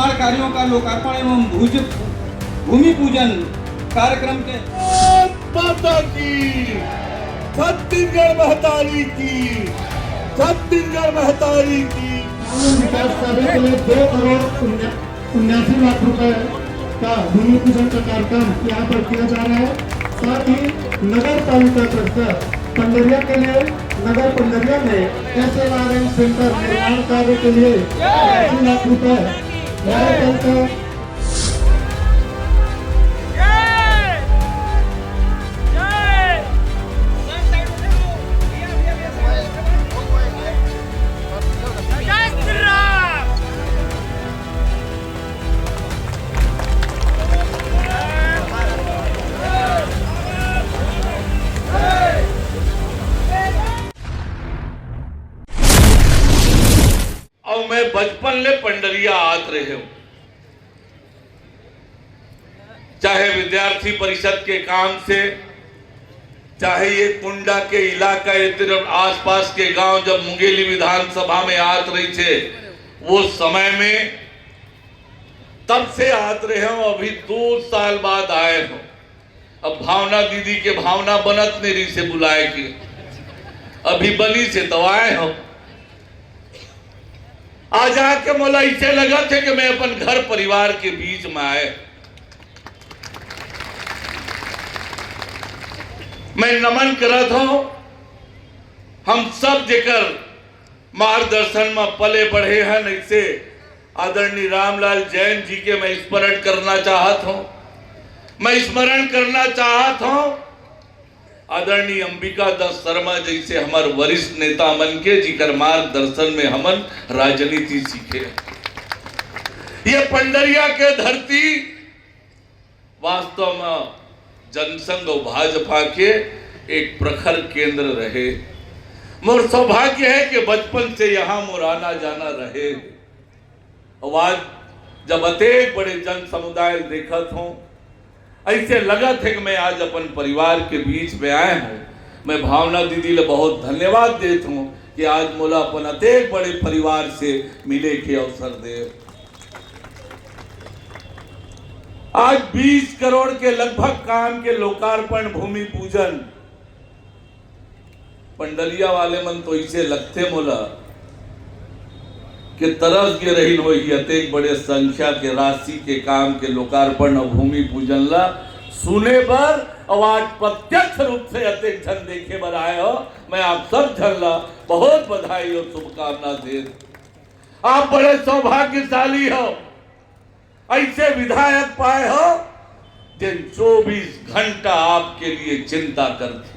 विकास कार्यों का लोकार्पण एवं भूमि पूजन कार्यक्रम के माता की छत्तीसगढ़ महतारी की छत्तीसगढ़ महतारी की विकास कार्य के लिए 2 करोड़ 79 लाख रुपए का भूमि पूजन का कार्यक्रम यहाँ पर किया जा रहा है। साथ ही नगर पालिका परिषद पंडरिया के लिए नगर पंडरिया में SLRM सेंटर निर्माण कार्य के लिए 80 लाख रुपए नगर पालिका और मैं बचपन ले पंडरिया आत रहे हूं, चाहे विद्यार्थी परिषद के काम से, चाहे ये कुंडा के इलाका ये आसपास के गांव जब मुंगेली विधानसभा में आत रही थे वो समय में, तब से आत रहे हो। अभी 2 साल बाद आए हो। अब भावना दीदी के भावना बनत नेरी से बुलाए के अभी बनी से तो आए हो। आज आके मोला इसे लगा थे कि मैं अपन घर परिवार के बीच में आए। मैं नमन करत हूं हम सब जेकर मार्गदर्शन में पले बढ़े हैं। ऐसे आदरणीय रामलाल जैन जी के मैं स्मरण करना चाहत हूं। मैं स्मरण करना चाहत हूं आदरणीय अंबिका दास शर्मा जैसे हमारे वरिष्ठ नेता मन के जिकर मार्गदर्शन में हमन राजनीति सीखे। ये पंडरिया के धरती वास्तव में जनसंघ और भाजपा के एक प्रखर केंद्र रहे। मोर सौभाग्य है कि बचपन से यहाँ मोर आना जाना रहे। आज जब अतेक बड़े जन समुदाय देखत हूँ, ऐसे लगा थे कि मैं आज अपन परिवार के बीच में आए हूँ। मैं भावना दीदी ले बहुत धन्यवाद देता हूँ कि आज मोला अपन अतेक बड़े परिवार से मिले के अवसर दे। आज 20 करोड़ के लगभग काम के लोकार्पण भूमि पूजन पंडरिया वाले मन तो इसे लगते मोला कि तरस के रही हो अतेक बड़े संख्या के राशि के काम के लोकार्पण और भूमि पूजन ला सुने पर और आज प्रत्यक्ष रूप से अतेक जन देखे बर आए हो। मैं आप सब जन ला बहुत बधाई और शुभकामना दे। आप बड़े सौभाग्यशाली हो, ऐसे विधायक पाए हो जिन 24 घंटा आपके लिए चिंता करते,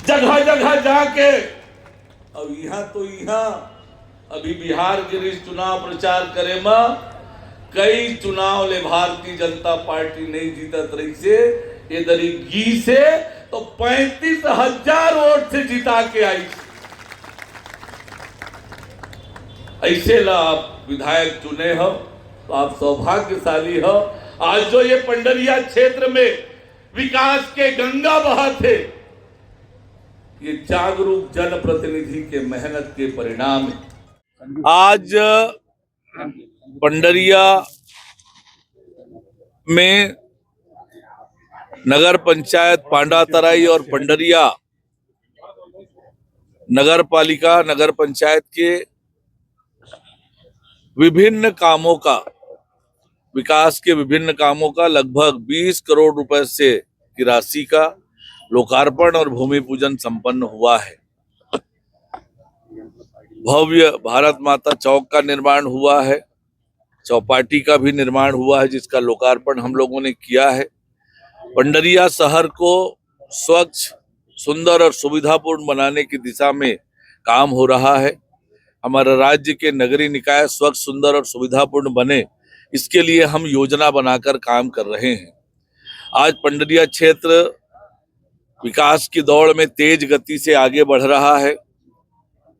जगह जगह जाके। अब यहाँ तो यहाँ अभी बिहार के चुनाव प्रचार करे में कई चुनाव ले भारतीय जनता पार्टी नहीं जीतत रही से इधर गी से तो 35,000 वोट से जिता के आई। ऐसे ला आप विधायक चुने हो तो आप सौभाग्यशाली हो। आज जो ये पंडरिया क्षेत्र में विकास के गंगा बहा थे, ये जागरूक जनप्रतिनिधि के मेहनत के परिणाम है। आज पंडरिया में नगर पंचायत पांडातराई और पंडरिया नगर पालिका नगर पंचायत के विभिन्न कामों का, विकास के विभिन्न कामों का लगभग 20 करोड़ रुपए से की राशि का लोकार्पण और भूमि पूजन संपन्न हुआ है। भव्य भारत माता चौक का निर्माण हुआ है, चौपाटी का भी निर्माण हुआ है जिसका लोकार्पण हम लोगों ने किया है। पंडरिया शहर को स्वच्छ, सुंदर और सुविधापूर्ण बनाने की दिशा में काम हो रहा है। हमारा राज्य के नगरीय निकाय स्वच्छ, सुंदर और सुविधापूर्ण बने, इसके लिए हम योजना बनाकर काम कर रहे हैं। आज पंडरिया क्षेत्र विकास की दौड़ में तेज गति से आगे बढ़ रहा है।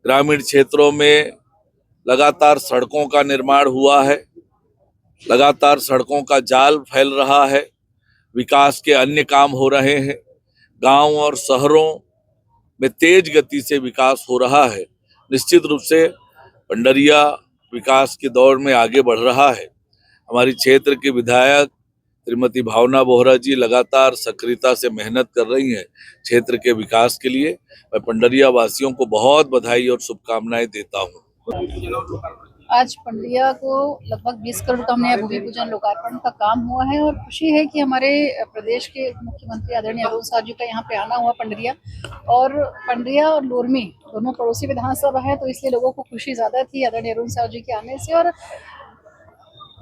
ग्रामीण क्षेत्रों में लगातार सड़कों का निर्माण हुआ है, लगातार सड़कों का जाल फैल रहा है, विकास के अन्य काम हो रहे हैं। गांव और शहरों में तेज गति से विकास हो रहा है। निश्चित रूप से पंडरिया विकास के दौर में आगे बढ़ रहा है। हमारी क्षेत्र के विधायक श्रीमती भावना बोहरा जी लगातार सक्रियता से मेहनत कर रही हैं क्षेत्र के विकास के लिए। मैं पंडरिया वासियों को बहुत बधाई और शुभकामनाएं देता हूं। आज पंडरिया को लगभग 20 करोड़ का हमने भूमि पूजन लोकार्पण का काम हुआ है और खुशी है कि हमारे प्रदेश के मुख्यमंत्री आदरणीय अरुण साहब जी का यहाँ पे आना हुआ पंडरिया। और पंडरिया और लोरमी दोनों पड़ोसी विधानसभा है, तो इसलिए लोगों को खुशी ज्यादा थी आदरणीय अरुण साहब जी के आने से। और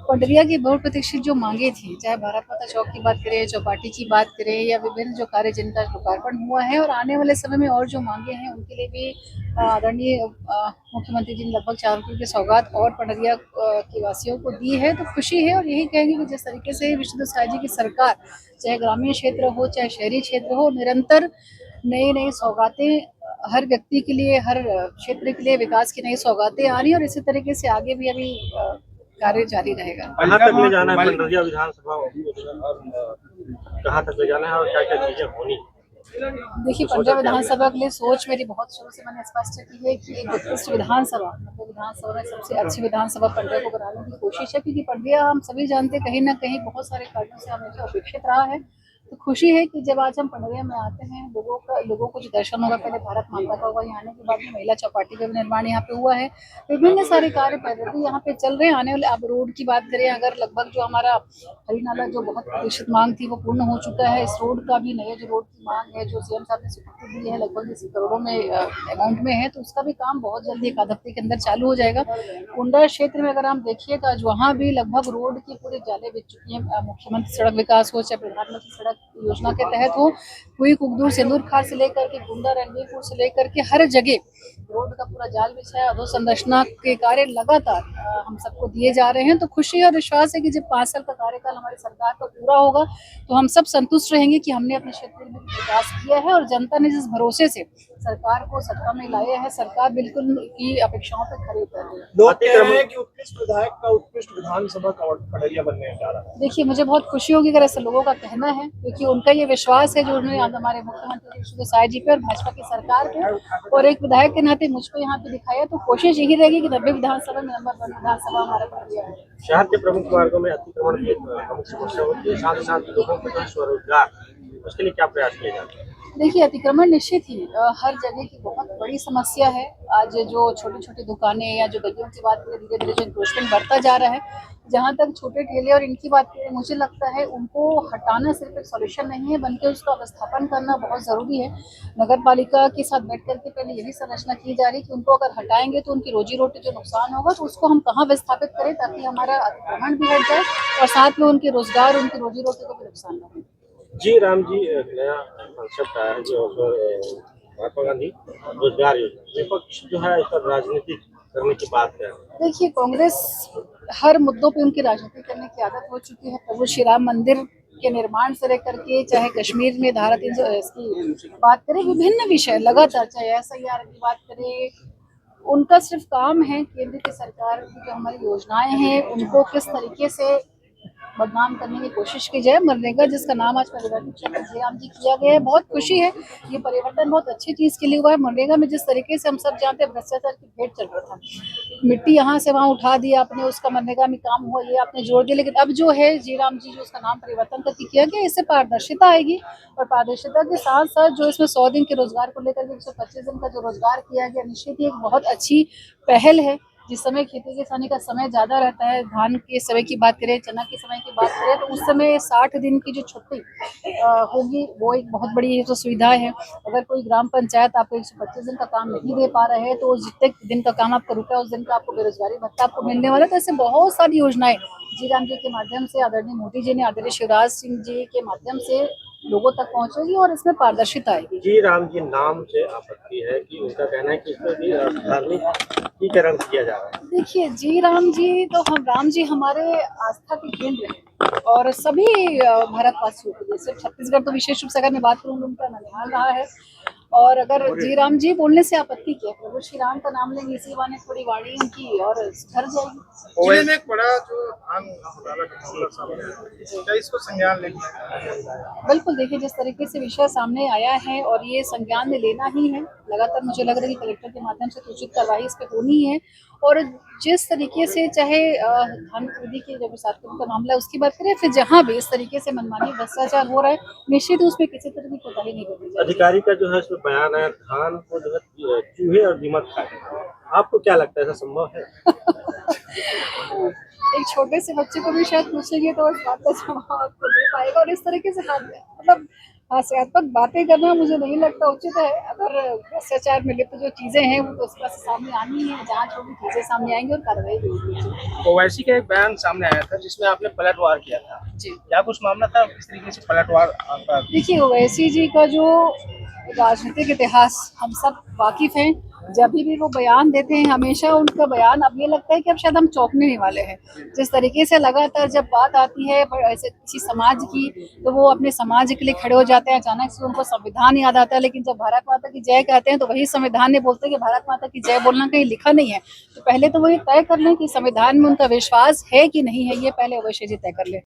पंडरिया की बहुप्रतीक्षित जो मांगे थी, चाहे भारत माता चौक की बात करें, चौपाटी की बात करें, या विभिन्न जो कार्य जिनका लोकार्पण हुआ है और आने वाले समय में और जो मांगे हैं उनके लिए भी आदरणीय मुख्यमंत्री जी ने लगभग 4 करोड़ की सौगात और पंडरिया के वासियों को दी है। तो खुशी है और यही कहेंगे कि जिस तरीके से विष्णु साई जी की सरकार, चाहे ग्रामीण क्षेत्र हो चाहे शहरी क्षेत्र हो, निरंतर नई नई सौगातें हर व्यक्ति के लिए, हर क्षेत्र के लिए विकास की नई सौगातें आ रही है और इसी तरीके से आगे भी अभी कार्य जारी रहेगा। कहाँ तक ले जाना है पंडरिया विधानसभा, कहाँ तक ले जाना है और क्या क्या चीजें होनी? देखिए, पंडरिया विधानसभा के लिए सोच मेरी बहुत शुरू से मैंने स्पष्ट की है कि एक उत्कृष्ट विधानसभा, मतलब विधानसभा में सबसे अच्छी विधानसभा पंडरिया को बनाने की कोशिश है, क्योंकि पंडरिया हम सभी जानते कहीं ना कहीं बहुत सारे कार्यों से हमेशा उपेक्षित रहा है। तो खुशी है कि जब आज हम पंडरिया में आते हैं, लोगों को जो दर्शन होगा, पहले भारत माता का होगा, यहाँ आने के बाद में महिला चौपाटी का भी निर्माण यहाँ पे हुआ है। विभिन्न सारे कार्य पहले यहाँ पे चल रहे हैं। आने वाले अब रोड की बात करें, अगर लगभग जो हमारा हरी नाला जो बहुत प्रतीक्षित मांग थी वो पूर्ण हो चुका है। इस रोड का भी नया जो रोड की मांग है, जो सीएम साहब ने स्वीकृति दी है, लगभग इसी करोड़ों में अमाउंट में है, तो उसका भी काम बहुत जल्दी 1 आध हफ्ते के अंदर चालू हो जाएगा। कुंडा क्षेत्र में अगर हम देखिएगा, आज वहाँ भी लगभग रोड की पूरी जाले बिछ चुकी है। मुख्यमंत्री सड़क विकास हो चाहे प्रधानमंत्री सड़क योजना के तहत हो, कोई कुकदूर सिंदूर खार से लेकर के कुंडा रणवीरपुर से लेकर के हर जगह रोड का पूरा जाल बिछा है। अधोसंरचना के कार्य लगातार हम सबको दिए जा रहे हैं। तो खुशी और विश्वास है कि जब 5 साल का कार्यकाल हमारी सरकार का पूरा होगा तो हम सब संतुष्ट रहेंगे कि हमने अपने क्षेत्र में विकास किया है और जनता ने जिस भरोसे से सरकार को सत्ता में लाया है, सरकार बिल्कुल की अपेक्षाओं पर खरी उतर रही है। लोग कह रहे हैं कि उत्कृष्ट विधायक का उत्कृष्ट विधानसभा का पंडरिया बनने जा रहा है। देखिए, मुझे बहुत खुशी होगी अगर ऐसे लोगों का कहना है, क्योंकि उनका ये विश्वास है जो उन्होंने हमारे मुख्यमंत्री विष्णु साई जी पे और भाजपा की सरकार पे और एक विधायक के नाते मुझ पे यहाँ पे दिखाया। तो कोशिश यही रहेगी कि 90 विधानसभा में नंबर 1 विधानसभा हमारा पंडरिया है। शहर के प्रमुख मार्गों में अतिक्रमण की प्रमुख समस्या होती है, साथ ही साथ लोगों को जो स्वरोजगार, उसके लिए क्या प्रयास किए जाते हैं? देखिए, अतिक्रमण निश्चित ही हर जगह की बहुत बड़ी समस्या है। आज जो छोटी छोटी दुकानें या जो गलियों की बात करें, धीरे धीरे जो इंक्रोचमेंट बढ़ता जा रहा है, जहाँ तक छोटे ठेले और इनकी बात करें, मुझे लगता है उनको हटाना सिर्फ एक सॉल्यूशन नहीं है, बल्कि उसका व्यवस्थापन करना बहुत ज़रूरी है। नगर पालिका के साथ बैठ करके पहले यही संरचना की जा रही है कि उनको अगर हटाएंगे तो उनकी रोजी रोटी जो नुकसान होगा तो उसको हम कहाँ विस्थापित करें, ताकि हमारा अतिक्रमण भी हट जाए और साथ में उनके रोजगार, उनकी रोजी रोटी को भी नुकसान न हो। जी राम जी, नया कॉन्सेप्ट आया है जो महात्मा गांधी रोजगार योजना, विपक्ष जो है इस पर राजनीति करने की बात है। देखिए, कांग्रेस हर मुद्दों पे उनकी राजनीति करने की आदत हो चुकी है। प्रभु श्री राम मंदिर के निर्माण से लेकर के, चाहे कश्मीर में धारा 370 की बात करें, विभिन्न विषय लगातार, चाहे SIR की बात करें, उनका सिर्फ काम है केंद्र की सरकार की जो हमारी योजनाएं हैं उनको किस तरीके से बदनाम करने की कोशिश की जाए। मनरेगा जिसका नाम आज परिवर्तन जयराम जी किया गया है, बहुत खुशी है। ये परिवर्तन बहुत अच्छी चीज़ के लिए हुआ है। मनरेगा में जिस तरीके से हम सब जानते हैं भ्रष्टाचार की भेंट चल रहा था, मिट्टी यहाँ से वहाँ उठा दिया आपने, उसका मनरेगा में काम हुआ, ये आपने जोड़ दिया। लेकिन अब जो है जयराम जी जो उसका नाम परिवर्तन करके किया गया, इससे पारदर्शिता आएगी और पारदर्शिता के साथ साथ जो इसमें 100 दिन के रोजगार को लेकर के 125 दिन का जो रोजगार किया गया, निश्चित ही एक बहुत अच्छी पहल है। जिस समय खेती किसानी का समय ज़्यादा रहता है, धान के समय की बात करें, चना के समय की बात करें, तो उस समय 60 दिन की जो छुट्टी होगी वो एक बहुत बड़ी तो सुविधा है। अगर कोई ग्राम पंचायत आपको 125 दिन का काम नहीं दे पा रहे हैं तो जितने दिन का काम आपका रुका है उस दिन का आपको बेरोजगारी भत्ता आपको मिलने वाला है। तो ऐसे बहुत सारी योजनाएं जयराम जी के माध्यम से, आदरणीय मोदी जी ने, आदरणीय शिवराज सिंह जी के माध्यम से लोगों तक पहुंचेगी और इसमें पारदर्शिता आएगी। जी राम जी नाम से आपत्ति है कि उनका कहना है कि इसमें भी धार्मिकीकरण किया जा रहा है। देखिए, जी राम जी तो हम राम जी हमारे आस्था के केंद्र हैं और सभी भारतवासियों के लिए, सिर्फ छत्तीसगढ़ तो विशेष रूप से अगर मैं बात करूँ उनका ननिहाल रहा है और अगर जी राम जी बोलने से आपत्ति क्या है, प्रभु श्री राम का नाम लेंगे इसी बहाने थोड़ी वाणी उनकी और सुधर जाएगी। जिले में एक बड़ा जो धान घोटाला का मामला सामने आया है, क्या इसको संज्ञान लेंगे? बिल्कुल, देखिए जिस तरीके से विषय सामने आया है और ये संज्ञान में लेना ही है, लगातार मुझे लग रहा है कि कलेक्टर के माध्यम से उचित कार्रवाई इस पे होनी है। और जिस तरीके से चाहे धान खरीदी के जब विसाखी का मामला है उसकी बात करें, फिर जहाँ भी इस तरीके से मनमानी भ्रष्टाचार हो रहा है, निश्चित ही उसमें किसी तरह की कोताही नहीं करनी चाहिए। अधिकारी का जो है इसमें बयान है, धान को जो है चूहे और दीमक खाए, आपको क्या लगता है ऐसा संभव है? एक छोटे से बच्चे को भी शायद पूछेंगे तो इस बात का जवाब आपको दे पाएगा। और इस तरीके से मतलब हास्यास्पद बातें करना मुझे नहीं लगता उचित है। अगर भ्रष्टाचार में लिप्त जो चीजें हैं वो तो उसका सामने आनी है, जांच होगी, चीजें सामने आएंगी और कार्रवाई होगी। ओवैसी का एक बयान सामने आया था जिसमें आपने पलटवार किया था जी, क्या कुछ मामला था, किस तरीके से पलटवार आपका? देखिए ओवैसी जी का जो राजनीतिक इतिहास हम सब वाकिफ हैं। जब भी वो बयान देते हैं हमेशा उनका बयान अब ये लगता है कि अब शायद हम चौंकने ही वाले हैं। जिस तरीके से लगातार जब बात आती है ऐसे किसी समाज की तो वो अपने समाज के लिए खड़े हो जाते हैं, अचानक से उनको संविधान याद आता है। लेकिन जब भारत माता की जय कहते हैं तो वही संविधान ने बोलते हैं कि भारत माता की जय बोलना कहीं लिखा नहीं है। तो पहले तो वो ये तय कर लें कि संविधान में उनका विश्वास है कि नहीं है, ये पहले अवश्य जी तय कर लें।